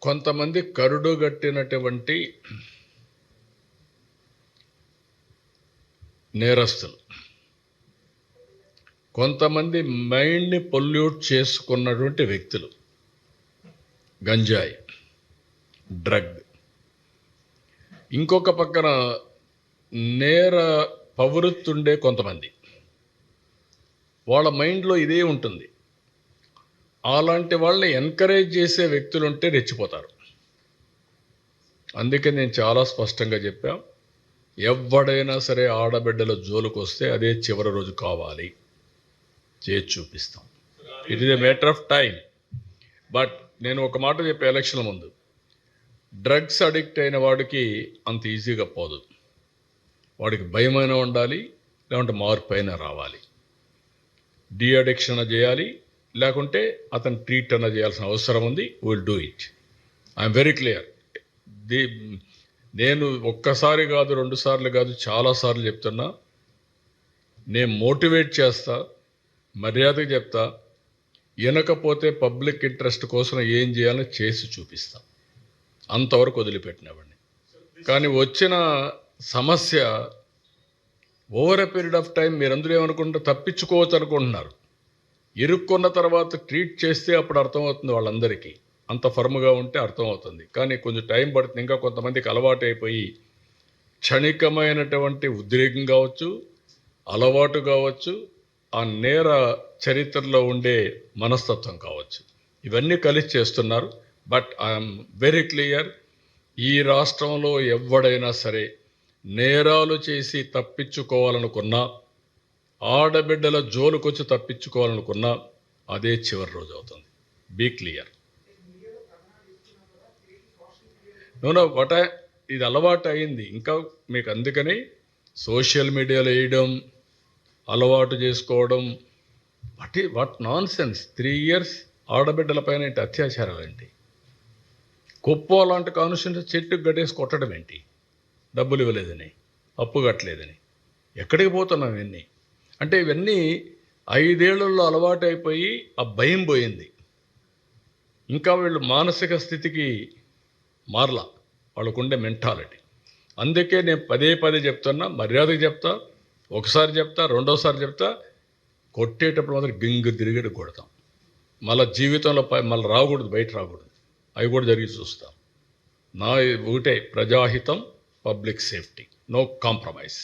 కొంతమంది కరుడుగట్టినటువంటి నేరస్తులు, కొంతమంది మైండ్ని పొల్యూట్ చేసుకున్నటువంటి వ్యక్తులు, గంజాయి, డ్రగ్, ఇంకొక పక్కన నేర ప్రవృత్తుండే కొంతమంది, వాళ్ళ మైండ్లో ఇదే ఉంటుంది. అలాంటి వాళ్ళని ఎంకరేజ్ చేసే వ్యక్తులు ఉంటే రెచ్చిపోతారు. అందుకే నేను చాలా స్పష్టంగా చెప్పా, ఎవడైనా సరే ఆడబిడ్డల జోలికి వస్తే అదే చివరి రోజు కావాలి, చేసి చూపిస్తాం. It is a matter of time. But నేను ఒక మాట చెప్పే ఎలక్షన్ ముందు, డ్రగ్స్ అడిక్ట్ అయిన వాడికి అంత ఈజీగా పోదు. వాడికి భయమైనా ఉండాలి, లేకుంటే మార్పు అయినా రావాలి. డీ అడిక్షన్ చేయాలి, లేకుంటే అతను ట్రీట్ అన్న చేయాల్సిన అవసరం ఉంది. Will do it. I'm very clear. నేను ఒక్కసారి కాదు, 2 సార్లు కాదు, చాలాసార్లు చెప్తున్నా. నేను మోటివేట్ చేస్తా, మర్యాదగా చెప్తా. వినకపోతే పబ్లిక్ ఇంట్రెస్ట్ కోసం ఏం చేయాలో చేసి చూపిస్తా. అంతవరకు వదిలిపెట్టినవాడిని. కానీ వచ్చిన సమస్య over a period of time మీరందరూ ఏమనుకుంటారు, తప్పించుకోవచ్చు అనుకుంటున్నారు. ఇరుక్కున్న తర్వాత ట్రీట్ చేస్తే అప్పుడు అర్థమవుతుంది వాళ్ళందరికీ. అంత ఫర్మ్గా ఉంటే అర్థమవుతుంది. కానీ కొంచెం టైం పడుతుంది. ఇంకా కొంతమందికి అలవాటు అయిపోయి క్షణికమైనటువంటి ఉద్రేకం కావచ్చు, అలవాటు కావచ్చు, ఆ నేర చరిత్రలో ఉండే మనస్తత్వం కావచ్చు, ఇవన్నీ కలిసి చేస్తున్నారు. బట్ ఐఎమ్ వెరీ క్లియర్, ఈ రాష్ట్రంలో ఎవడైనా సరే నేరాలు చేసి తప్పించుకోవాలనుకున్నా, ఆడబిడ్డల జోలుకొచ్చి తప్పించుకోవాలనుకున్నా అదే చివరి రోజు అవుతుంది. Be clear. నో వాట్ ఇది అలవాటు అయింది. ఇంకా మీకు అందుకని సోషల్ మీడియాలో వేయడం, అలవాటు చేసుకోవడం, వాట్ నాన్ సెన్స్. 3 years ఆడబిడ్డల పైన ఏంటి అత్యాచారాలు ఏంటి? కుప్ప లాంటి కాన్స్టిట్యూన్సీ చెట్టుకు గట్టేసి కొట్టడం ఏంటి? డబ్బులు ఇవ్వలేదని, అప్పు కట్టలేదని. ఎక్కడికి పోతున్నాం ఇవన్నీ? అంటే ఇవన్నీ 5 ఏళ్లలో అలవాటు అయిపోయి ఆ భయం పోయింది. ఇంకా వీళ్ళు మానసిక స్థితికి మారలా, వాళ్ళకుండే మెంటాలిటీ. అందుకే నేను పదే చెప్తున్నా, మర్యాదగా చెప్తా. ఒకసారి చెప్తా, రెండోసారి చెప్తా. కొట్టేటప్పుడు మాత్రం గింగు తిరిగేటి కొడతాం. మళ్ళీ జీవితంలో మళ్ళీ రాకూడదు, బయట రాకూడదు. అవి కూడా జరిగి చూస్తాం. నా ఒకటే, ప్రజాహితం, పబ్లిక్ సేఫ్టీ, నో కాంప్రమైజ్.